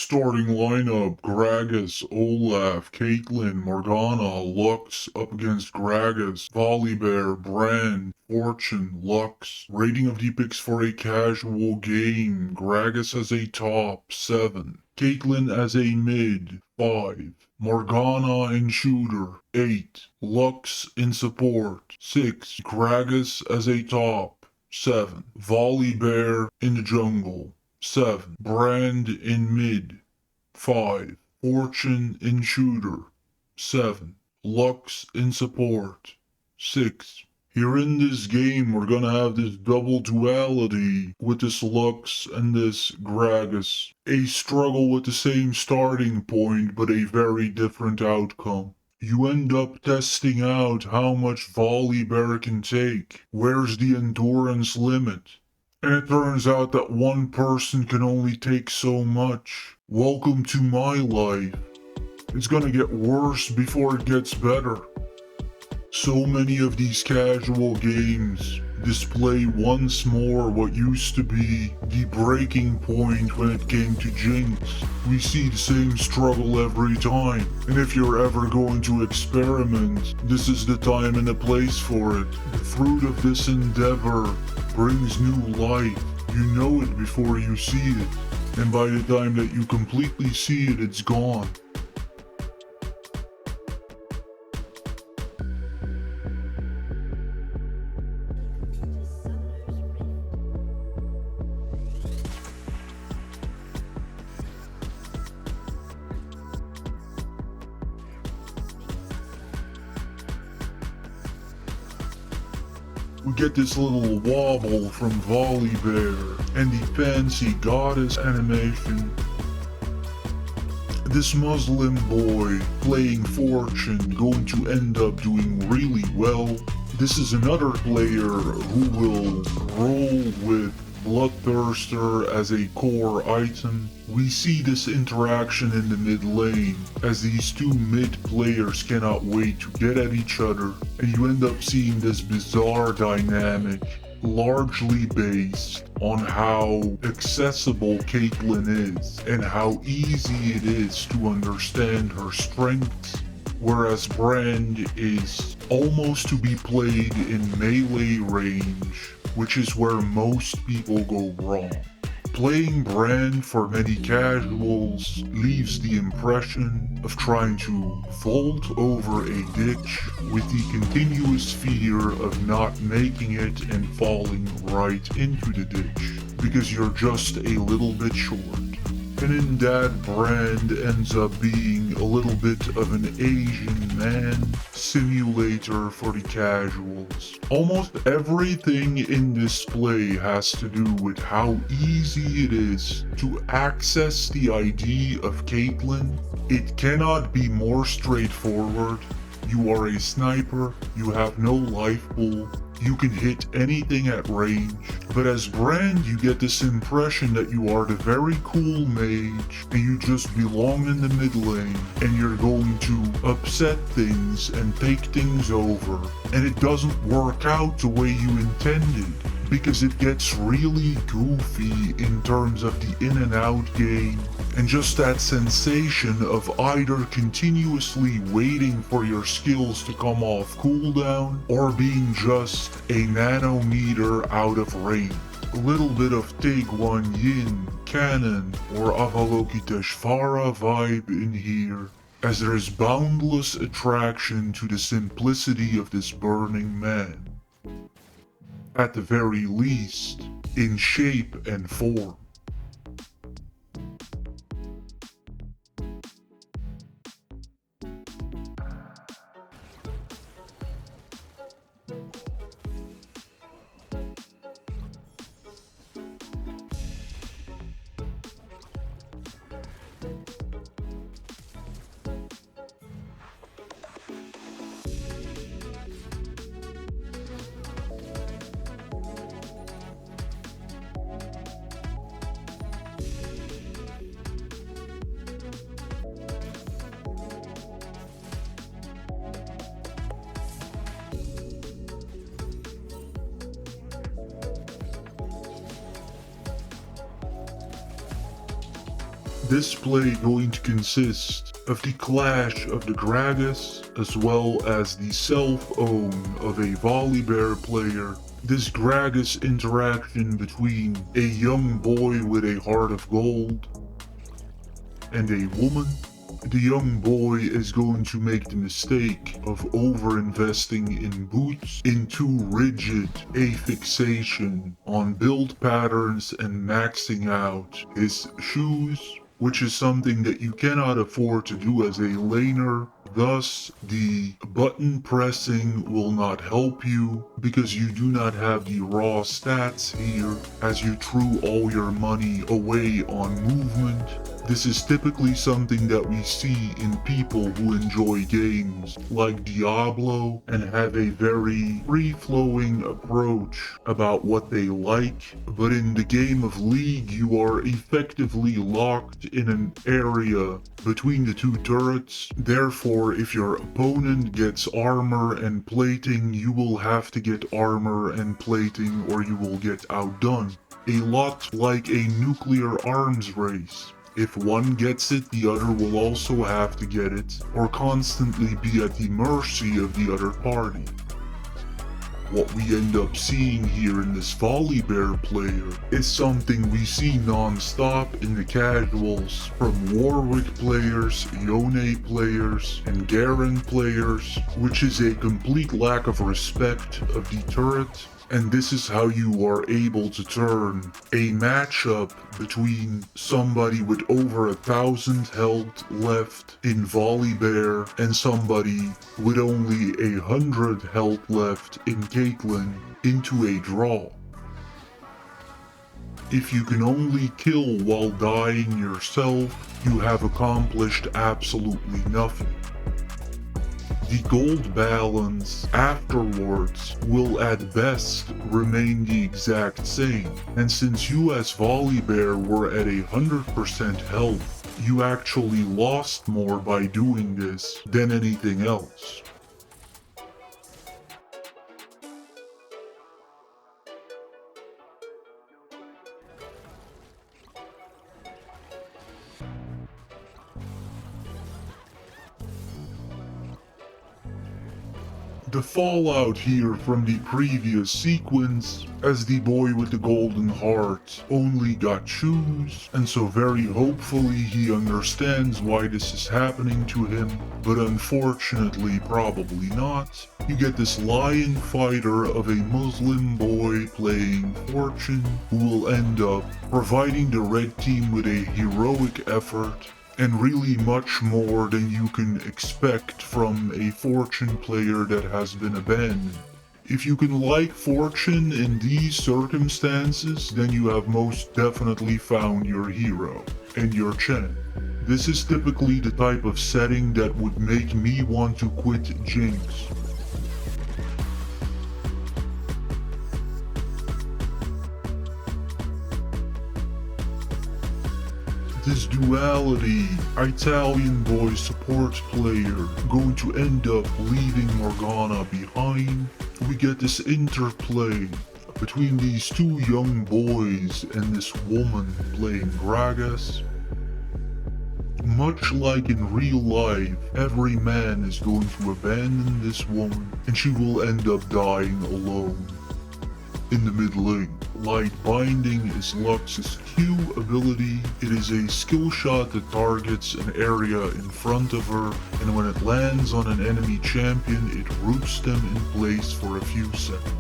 Starting lineup: Gragas, Olaf, Caitlyn, Morgana, Lux up against Gragas, Volibear, Brand, Fortune, Lux. Rating of the picks for a casual game: Gragas as a top 7, Caitlyn as a mid 5, Morgana in shooter 8, Lux in support 6, Gragas as a top 7, Volibear in the jungle 7. Brand in mid. 5. Fortune in shooter. 7. Lux in support. 6. Here in this game, we're gonna have this double duality with this Lux and this Gragas. A struggle with the same starting point, but a very different outcome. You end up testing out how much Volibear can take. Where's the endurance limit? And it turns out that one person can only take so much. Welcome to my life. It's gonna get worse before it gets better. So many of these casual games display once more what used to be the breaking point when it came to Jinx. We see the same struggle every time, and if you're ever going to experiment, this is the time and the place for it. The fruit of this endeavor brings new life. You know it before you see it, and by the time that you completely see it, it's gone. We get this little wobble from Volibear and the fancy goddess animation. This Muslim boy playing Fortune going to end up doing really well. This is another player who will roll with Bloodthirster as a core item. We see this interaction in the mid lane as these two mid players cannot wait to get at each other, and you end up seeing this bizarre dynamic largely based on how accessible Caitlyn is and how easy it is to understand her strengths, whereas Brand is almost to be played in melee range, which is where most people go wrong. Playing Brand for many casuals leaves the impression of trying to vault over a ditch with the continuous fear of not making it and falling right into the ditch because you're just a little bit short. And in that, Brand ends up being a little bit of an Asian man simulator for the casuals. Almost everything in this play has to do with how easy it is to access the ID of Caitlyn. It cannot be more straightforward. You are a sniper, you have no life pool, you can hit anything at range, but as Brand you get this impression that you are the very cool mage and you just belong in the mid lane and you're going to upset things and take things over, and it doesn't work out the way you intended because it gets really goofy in terms of the in and out game, and just that sensation of either continuously waiting for your skills to come off cooldown or being just a nanometer out of range. A little bit of Take One Yin, Canon, or Avalokiteshvara vibe in here, as there is boundless attraction to the simplicity of this burning man. At the very least, in shape and form. This play going to consist of the clash of the Gragas as well as the self-own of a Volibear player. This Gragas interaction between a young boy with a heart of gold and a woman. The young boy is going to make the mistake of over-investing in boots, in too rigid a fixation on build patterns and maxing out his shoes, which is something that you cannot afford to do as a laner. Thus, the button pressing will not help you because you do not have the raw stats here as you threw all your money away on movement. This is typically something that we see in people who enjoy games like Diablo and have a very free-flowing approach about what they like, but in the game of League you are effectively locked in an area between the two turrets. Therefore, if your opponent gets armor and plating, you will have to get armor and plating or you will get outdone. A lot like a nuclear arms race. If one gets it, the other will also have to get it, or constantly be at the mercy of the other party. What we end up seeing here in this Volibear player is something we see non-stop in the casuals from Warwick players, Yone players, and Garen players, which is a complete lack of respect of the turret. And this is how you are able to turn a matchup between somebody with over 1,000 health left in Volibear and somebody with only 100 health left in Caitlyn into a draw. If you can only kill while dying yourself, you have accomplished absolutely nothing. The gold balance afterwards will at best remain the exact same, and since you as Volibear were at 100% health, you actually lost more by doing this than anything else. The fallout here from the previous sequence, as the boy with the golden heart only got shoes, and so very hopefully he understands why this is happening to him, but unfortunately probably not. You get this lion fighter of a Muslim boy playing Fortune, who will end up providing the red team with a heroic effort, and really much more than you can expect from a Fortune player that has been abandoned. If you can like Fortune in these circumstances, then you have most definitely found your hero and your champ. This is typically the type of setting that would make me want to quit Jinx. This duality, Italian boy support player going to end up leaving Morgana behind. We get this interplay between these two young boys and this woman playing Gragas. Much like in real life, every man is going to abandon this woman and she will end up dying alone. In the mid lane, Light Binding is Lux's Q ability. It is a skill shot that targets an area in front of her, and when it lands on an enemy champion, it roots them in place for a few seconds.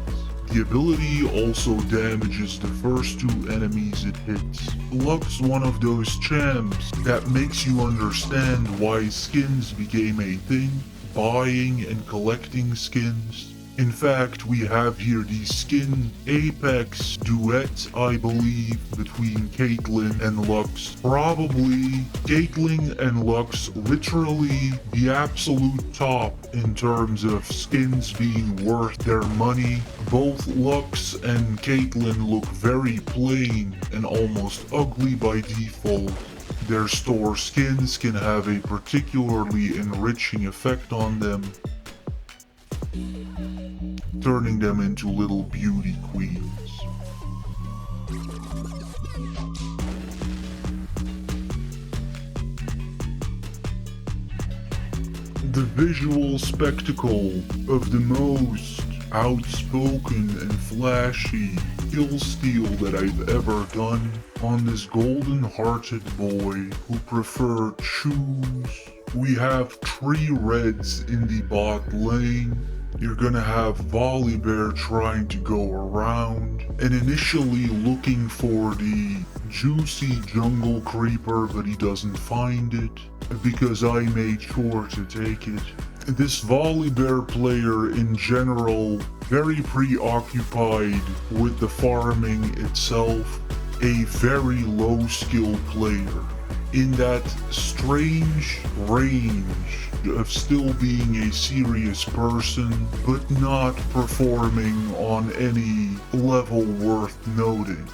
The ability also damages the first two enemies it hits. Lux one of those champs that makes you understand why skins became a thing, buying and collecting skins. In fact, we have here the skin Apex duet, I believe, between Caitlyn and Lux. Probably Caitlyn and Lux literally the absolute top in terms of skins being worth their money. Both Lux and Caitlyn look very plain and almost ugly by default. Their store skins can have a particularly enriching effect on them, turning them into little beauty queens. The visual spectacle of the most outspoken and flashy kill steal that I've ever done on this golden-hearted boy who preferred shoes. We have 3 reds in the bot lane. You're gonna have Volibear trying to go around and initially looking for the juicy jungle creeper, but he doesn't find it because I made sure to take it. This Volibear player in general, very preoccupied with the farming itself, a very low skill player, in that strange range of still being a serious person, but not performing on any level worth noting.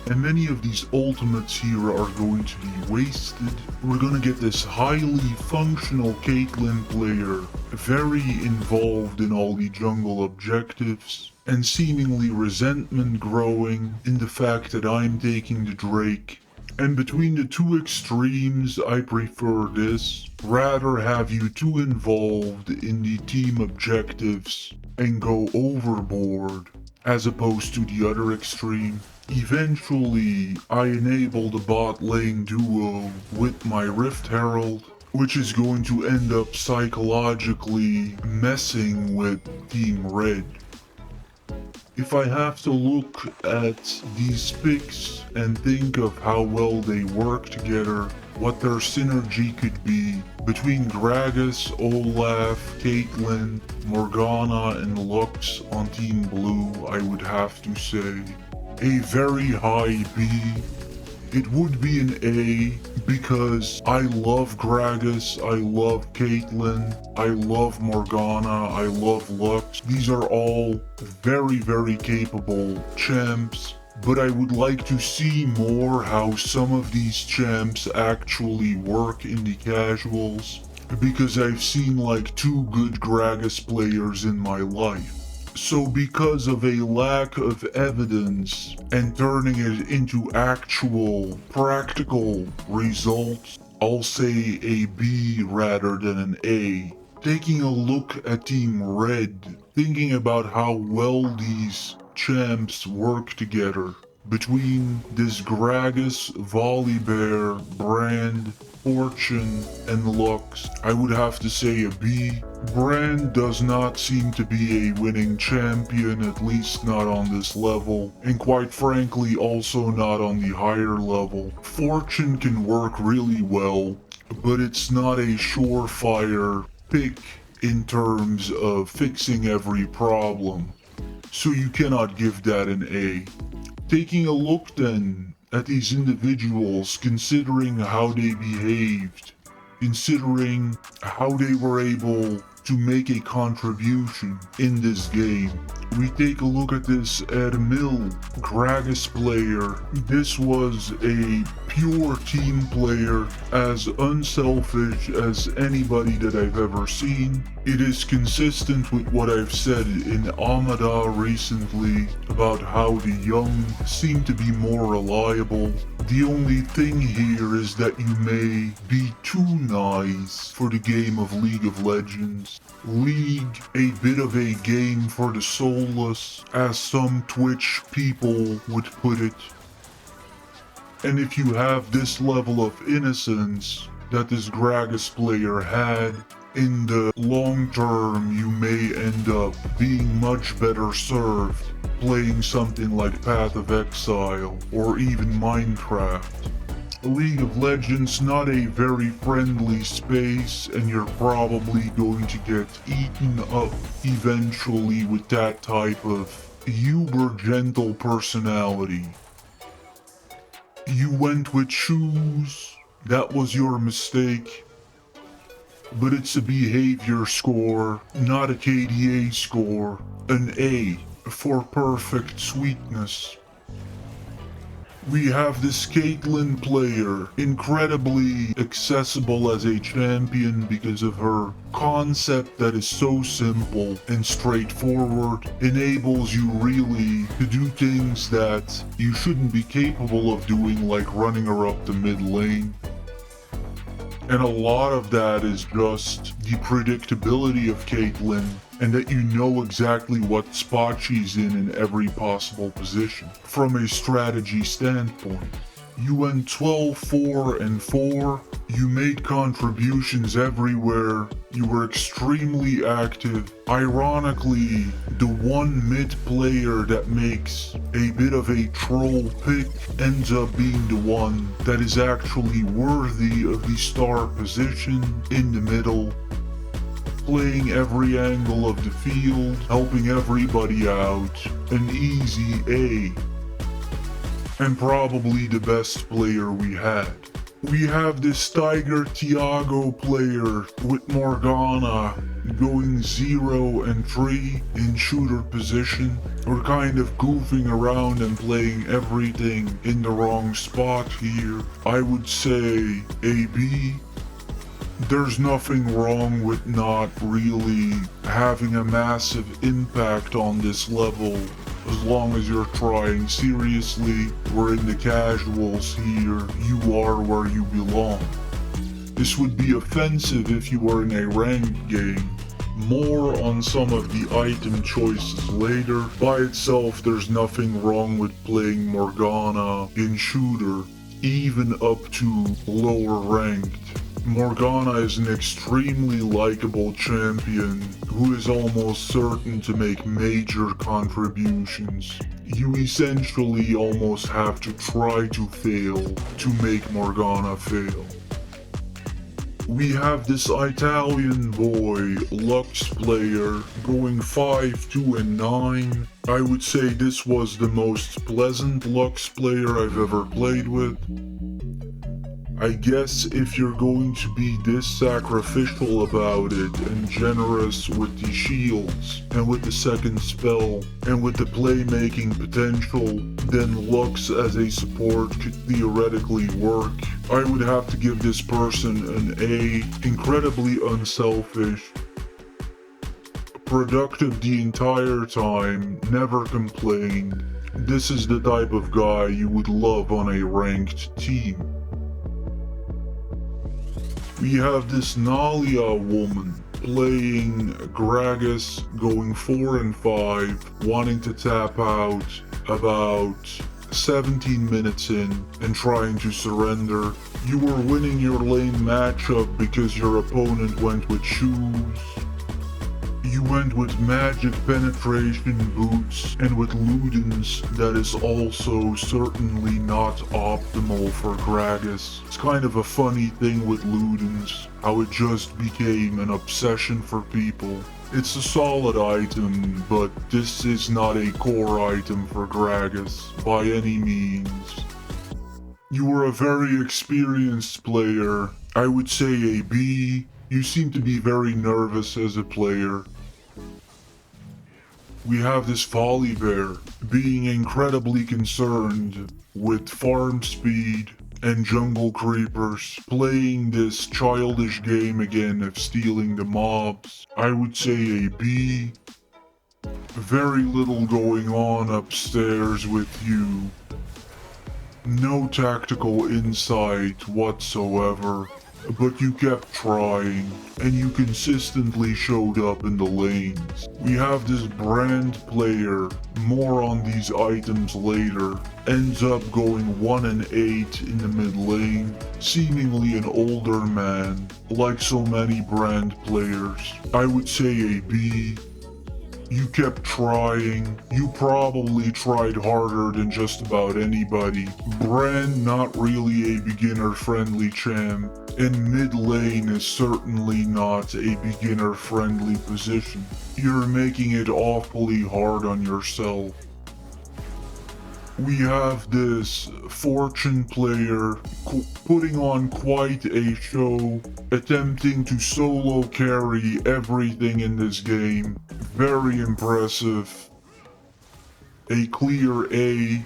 And many of these ultimates here are going to be wasted. We're going to get this highly functional Caitlyn player, very involved in all the jungle objectives, and seemingly resentment growing in the fact that I'm taking the Drake. And between the two extremes, I prefer this. Rather have you two involved in the team objectives and go overboard, as opposed to the other extreme. Eventually, I enable the bot lane duo with my Rift Herald, which is going to end up psychologically messing with Team Red. If I have to look at these picks and think of how well they work together, what their synergy could be between Gragas, Olaf, Caitlyn, Morgana, and Lux on Team Blue, I would have to say a very high B. It would be an A because I love Gragas, I love Caitlyn, I love Morgana, I love Lux. These are all very, very capable champs, but I would like to see more how some of these champs actually work in the casuals, because I've seen like 2 good Gragas players in my life. So because of a lack of evidence and turning it into actual, practical results, I'll say a B rather than an A. Taking a look at Team Red, thinking about how well these champs work together, between this Gragas, Volibear, Brand, Fortune, and Lux, I would have to say a B. Brand does not seem to be a winning champion, at least not on this level, and quite frankly also not on the higher level. Fortune can work really well, but it's not a surefire pick in terms of fixing every problem, so you cannot give that an A. Taking a look then at these individuals, considering how they behaved, considering how they were able to make a contribution in this game. We take a look at this Admil, Gragas player. This was a pure team player, as unselfish as anybody that I've ever seen. It is consistent with what I've said in Amada recently about how the young seem to be more reliable. The only thing here is that you may be too nice for the game of League of Legends. League, a bit of a game for the soulless, as some Twitch people would put it. And if you have this level of innocence that this Gragas player had, in the long term you may end up being much better served playing something like Path of Exile or even Minecraft. League of Legends, not a very friendly space, and you're probably going to get eaten up eventually with that type of uber gentle personality. You went with shoes, that was your mistake, but it's a behavior score, not a KDA score, an A for perfect sweetness. We have this Caitlyn player, incredibly accessible as a champion because of her concept that is so simple and straightforward, enables you really to do things that you shouldn't be capable of doing, like running her up the mid lane. And a lot of that is just the predictability of Caitlyn, and that you know exactly what spot she's in every possible position. From a strategy standpoint, you went 12-4-4, you made contributions everywhere, you were extremely active. Ironically, the one mid player that makes a bit of a troll pick ends up being the one that is actually worthy of the star position in the middle, playing every angle of the field, helping everybody out, an easy A. And probably the best player we had. We have this Tiger Tiago player with Morgana going 0-3 in shooter position. We're kind of goofing around and playing everything in the wrong spot here. I would say a B. There's nothing wrong with not really having a massive impact on this level. As long as you're trying seriously, we're in the casuals here, you are where you belong. This would be offensive if you were in a ranked game. More on some of the item choices later. By itself, there's nothing wrong with playing Morgana in shooter, even up to lower ranked. Morgana is an extremely likable champion who is almost certain to make major contributions. You essentially almost have to try to fail to make Morgana fail. We have this Italian boy, Lux player, going 5-2-9. I would say this was the most pleasant Lux player I've ever played with. I guess if you're going to be this sacrificial about it and generous with the shields and with the second spell and with the playmaking potential, then Lux as a support could theoretically work. I would have to give this person an A. Incredibly unselfish, productive the entire time, never complained. This is the type of guy you would love on a ranked team. We have this Nalia woman playing Gragas, going 4-5, wanting to tap out about 17 minutes in and trying to surrender. You were winning your lane matchup because your opponent went with shoes. You went with magic penetration boots and with Ludens that is also certainly not optimal for Gragas. It's kind of a funny thing with Ludens, how it just became an obsession for people. It's a solid item, but this is not a core item for Gragas by any means. You were a very experienced player. I would say a B. You seem to be very nervous as a player. We have this Volibear being incredibly concerned with farm speed and jungle creepers, playing this childish game again of stealing the mobs. I would say a B. Very little going on upstairs with you. No tactical insight whatsoever. But you kept trying, and you consistently showed up in the lanes. We have this Brand player, more on these items later, ends up going 1-8 in the mid lane, seemingly an older man, like so many Brand players. I would say a B. You kept trying. You probably tried harder than just about anybody. Brand not really a beginner-friendly champ, and mid lane is certainly not a beginner-friendly position. You're making it awfully hard on yourself. We have this Fortune player putting on quite a show, attempting to solo carry everything in this game. Very impressive. A clear A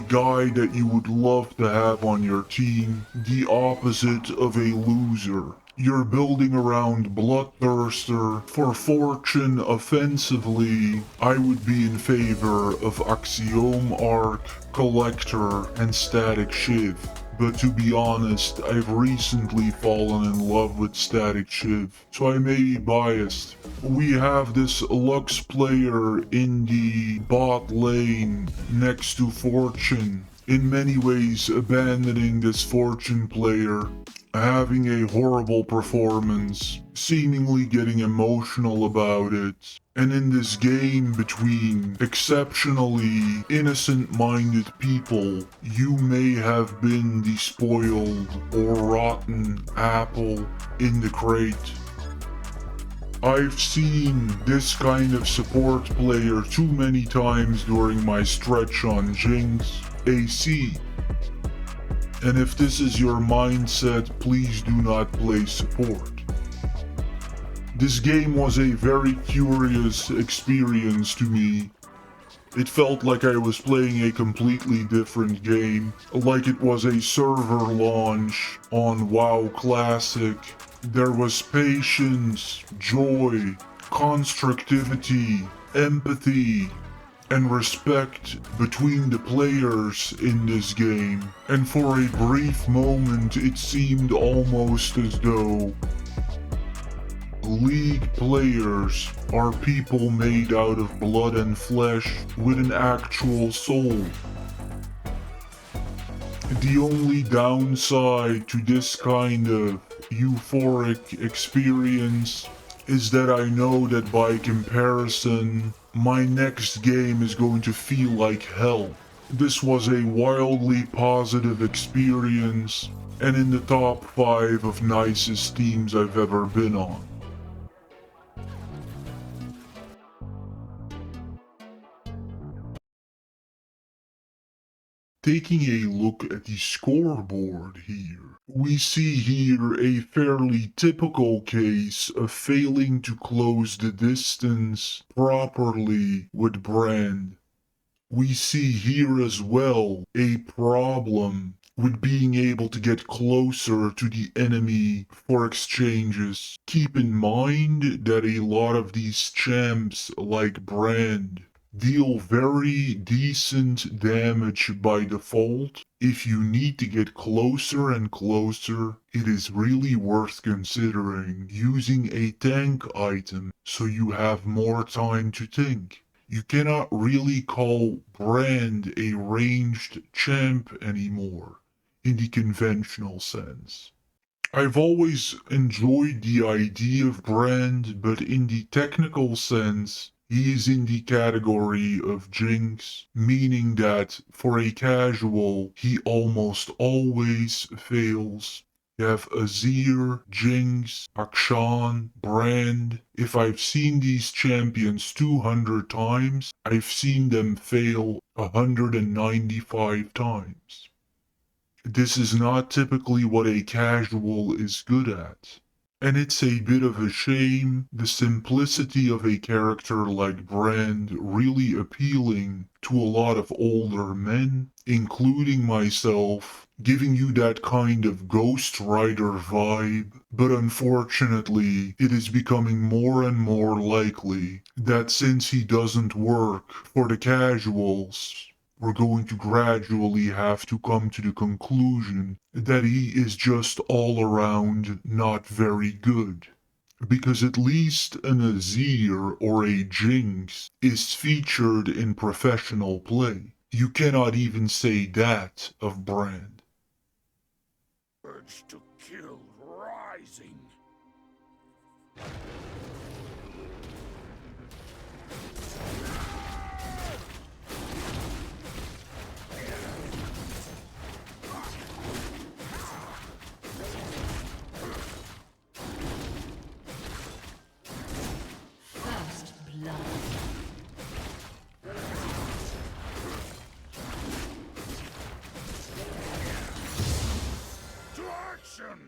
guy that you would love to have on your team. The opposite of a loser. You're building around Bloodthirster. For Fortune offensively, I would be in favor of Axiom Arc, Collector, and Static Shiv. but to be honest, I've recently fallen in love with Static Shiv, so I may be biased. We have this Lux player in the bot lane next to Fortune, in many ways abandoning this Fortune player, having a horrible performance, seemingly getting emotional about it. And in this game between exceptionally innocent-minded people, you may have been the spoiled or rotten apple in the crate. I've seen this kind of support player too many times during my stretch on Jinx AC. And if this is your mindset, please do not play support. This game was a very curious experience to me. It felt like I was playing a completely different game, like it was a server launch on WoW Classic. There was patience, joy, constructivity, empathy, and respect between the players in this game. And for a brief moment it seemed almost as though League players are people made out of blood and flesh with an actual soul. The only downside to this kind of euphoric experience is that I know that by comparison, my next game is going to feel like hell. This was a wildly positive experience, and in the top 5 of nicest teams I've ever been on. Taking a look at the scoreboard here, we see here a fairly typical case of failing to close the distance properly with Brand. We see here as well a problem with being able to get closer to the enemy for exchanges. Keep in mind that a lot of these champs like Brand deal very decent damage by default. If you need to get closer and closer, it is really worth considering using a tank item so you have more time to think. You cannot really call Brand a ranged champ anymore, in the conventional sense. I've always enjoyed the idea of Brand, but in the technical sense, he is in the category of Jinx, meaning that for a casual, he almost always fails. You have Azir, Jinx, Akshan, Brand. If I've seen these champions 200 times, I've seen them fail 195 times. This is not typically what a casual is good at. And it's a bit of a shame, the simplicity of a character like Brand really appealing to a lot of older men, including myself, giving you that kind of Ghost Rider vibe, but unfortunately, it is becoming more and more likely that since he doesn't work for the casuals, we're going to gradually have to come to the conclusion that he is just all around not very good. Because at least an Azir or a Jinx is featured in professional play. You cannot even say that of Brand. Urge to kill rising. First blood. To action!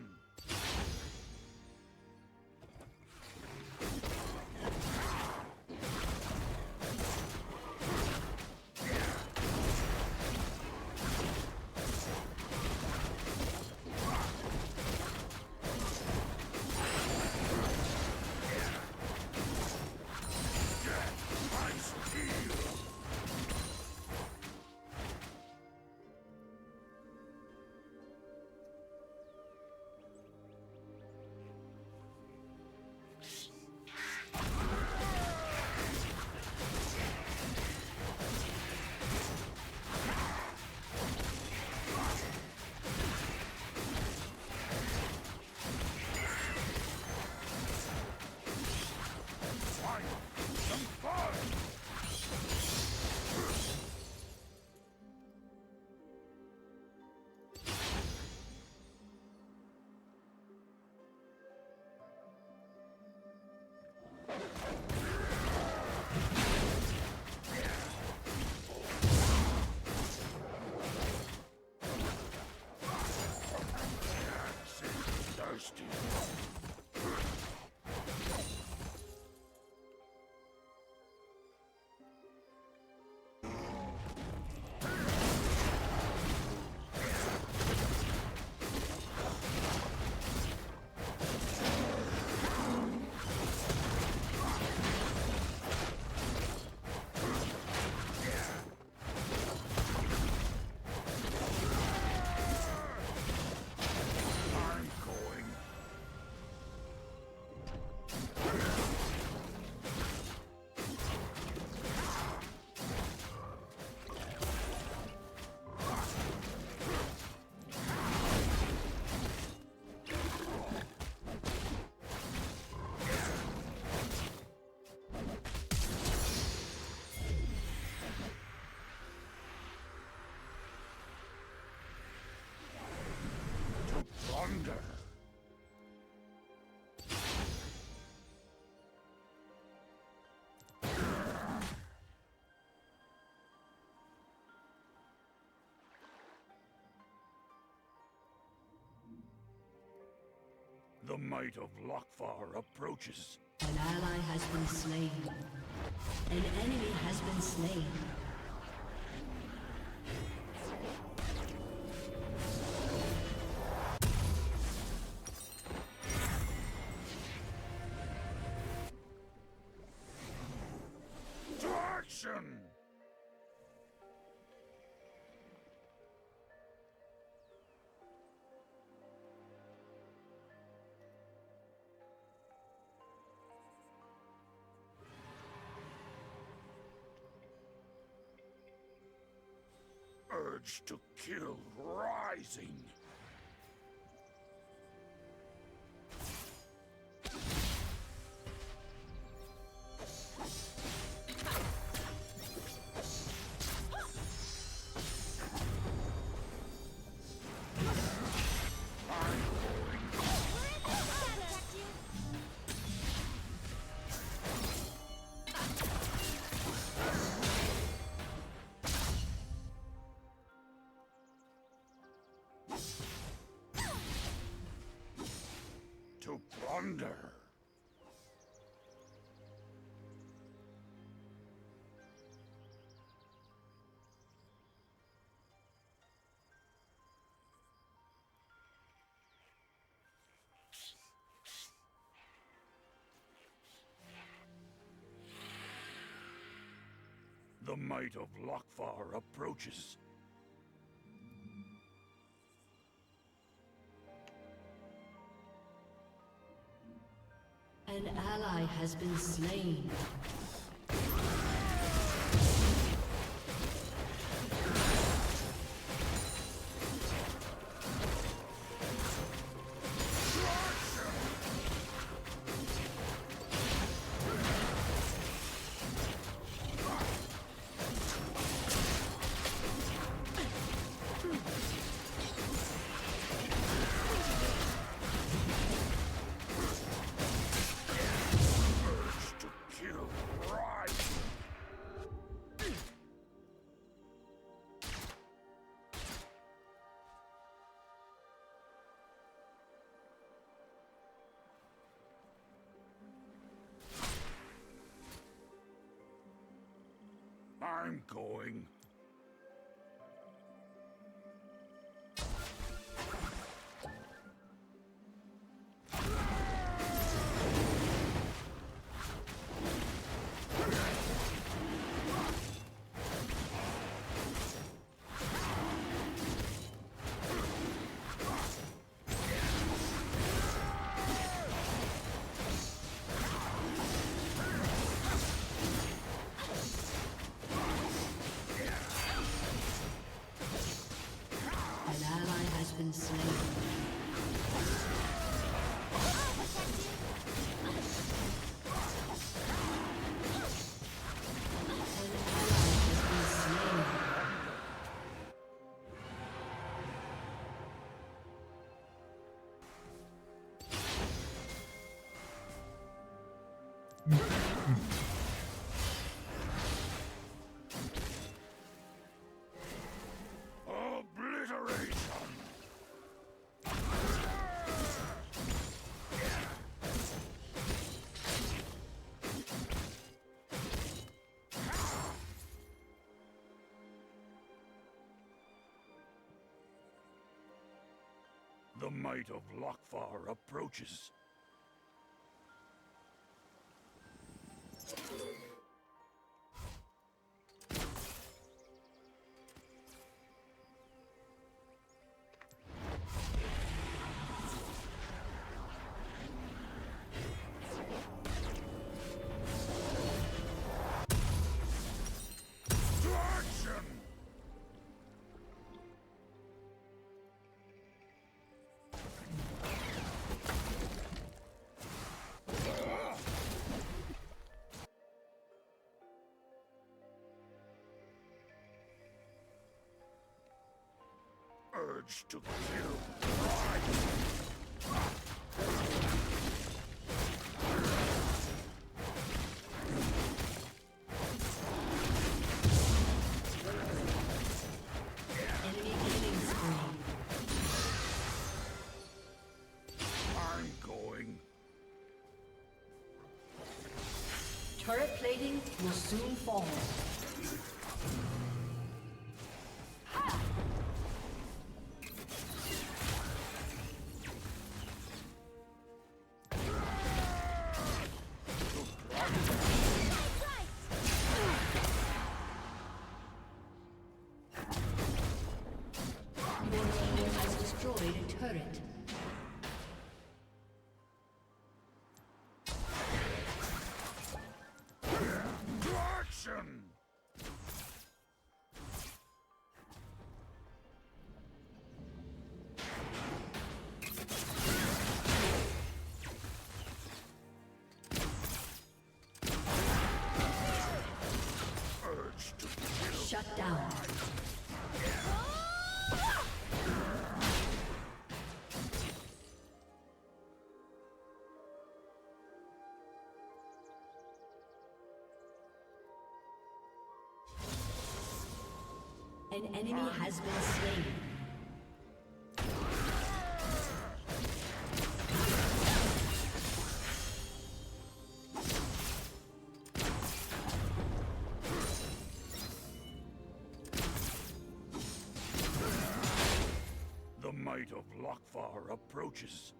thirsty. I'm going. To plunder. The might of Lokfar approaches. An ally has been slain. An enemy has been slain. To action! Urge to kill rising. To plunder. The might of Lokfar approaches. An ally has been slain. Urge to kill rising. I'm going. The might of Lokfar approaches. Urge to kill. Enemy killing spree. I'm going. Turret plating will soon fall. Your team has destroyed a turret. To action! Urge to kill. Shut down. An enemy has been slain. The might of Lokfar approaches.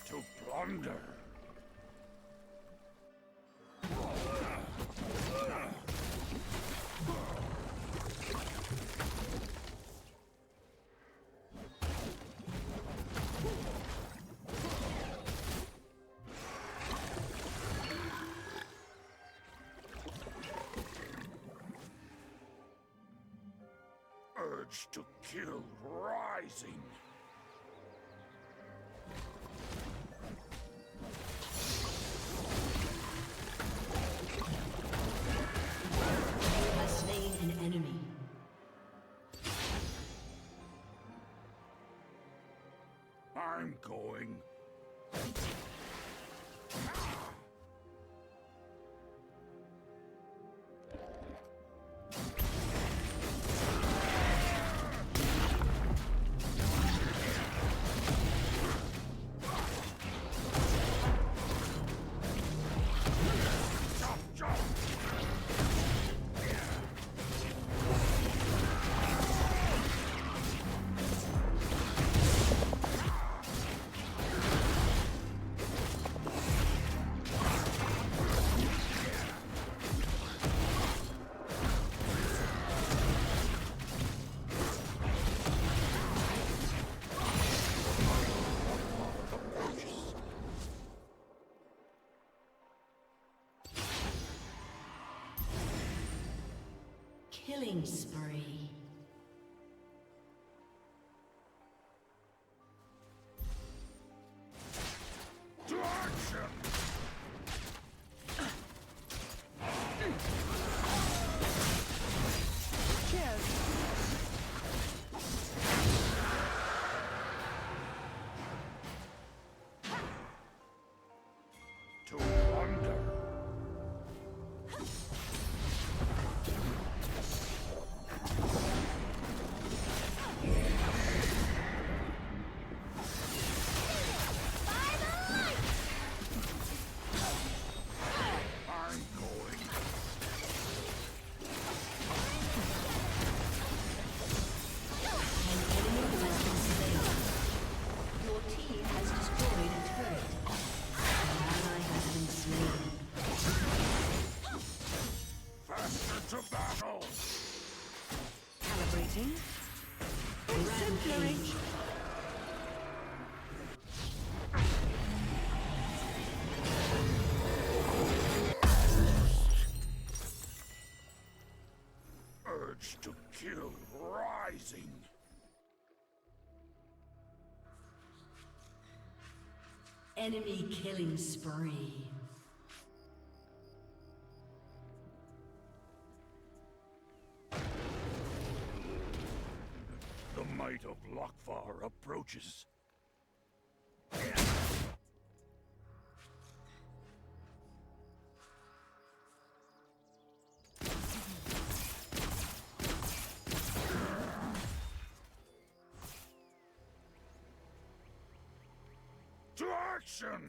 To plunder. Urge to kill rising. You have slain an enemy. I'm going. Killing spree. To action! To plunder. danger. Urge to kill rising. Enemy killing spree. The might of Lokvar approaches. To action!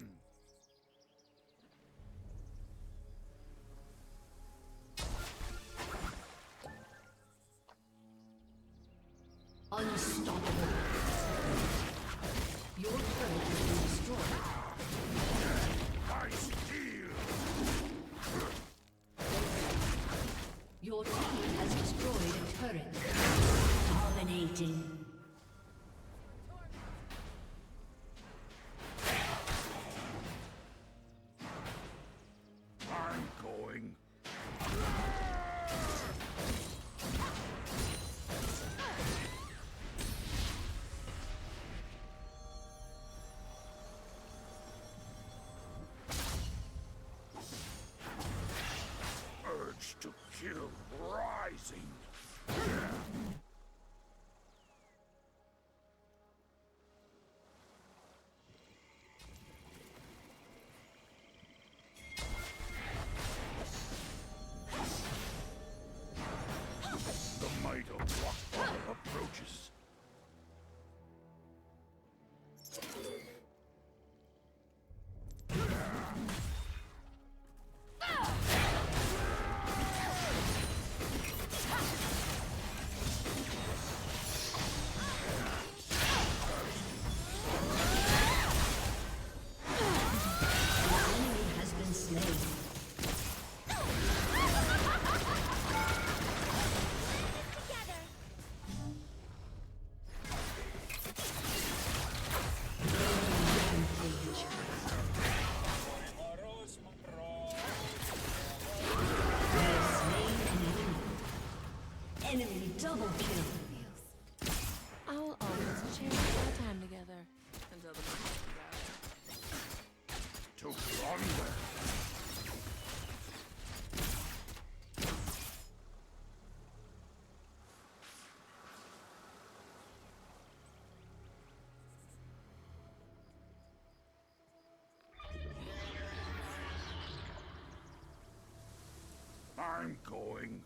Unstoppable. Your turret has been destroyed. I steal! Your team has destroyed a turret. Dominating. I'm going. Urge to kill rising. The might of Lokvar approaches. Enemy double kill. I'll always cherish our time together until the money runs out. To plunder. I'm going.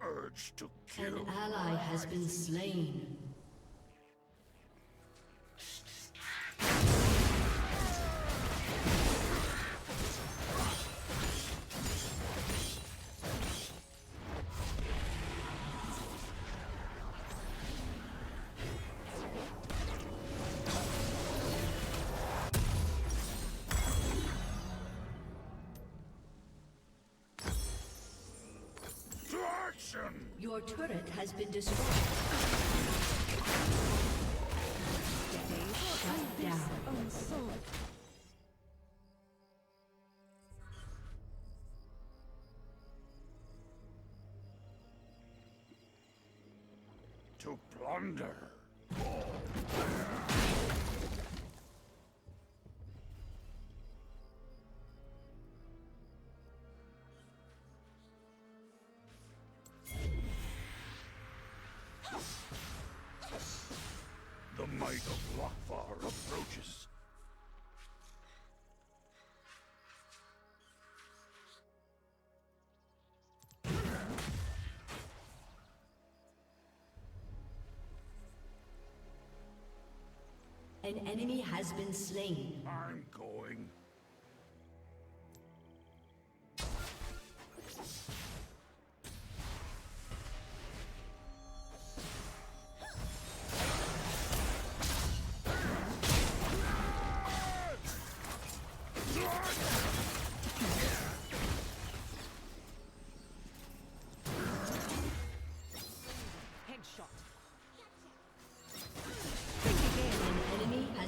Urge to kill. An ally has been slain. To action! Your turret has been destroyed. Shut down. Own soul. To plunder. The might of Lokvar approaches. An enemy has been slain. I'm going.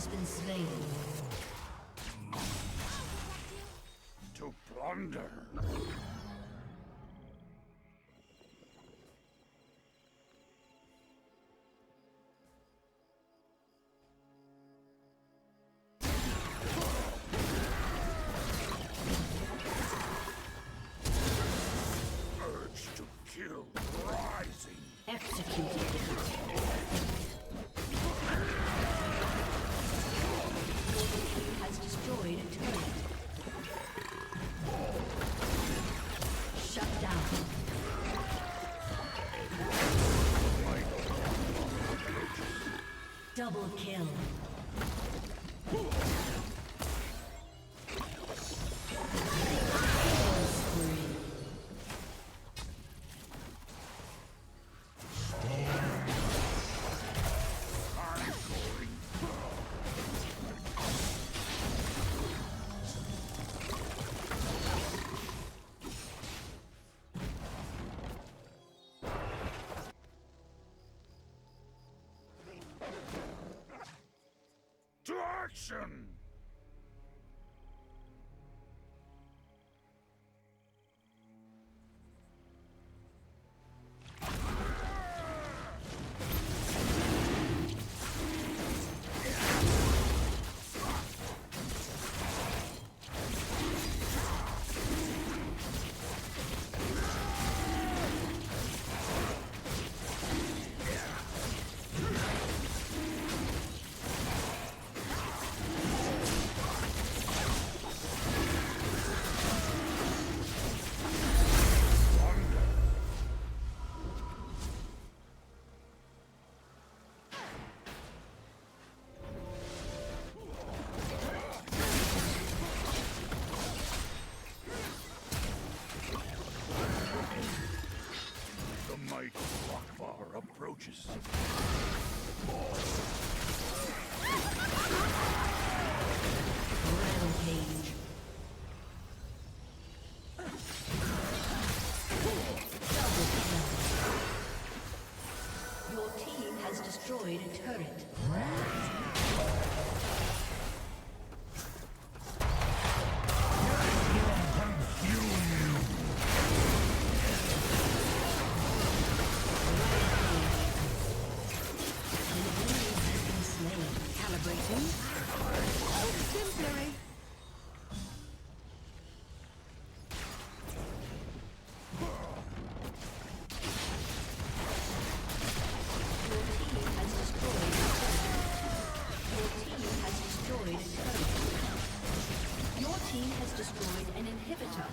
has been slain. To plunder. Urge to kill rising. Executed. Has destroyed a turret. Shut down. Double kill. To action! The might of Lockvar approaches. Rampage. Double kill. Your team has destroyed a turret. Exemplary. Your team has destroyed an inhibitor.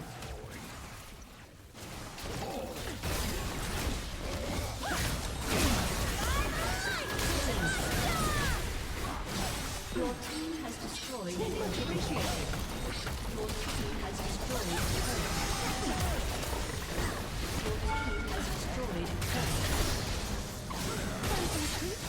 Your team has destroyed an inhibitor. Your team has destroyed a turret. Your team has destroyed a turret.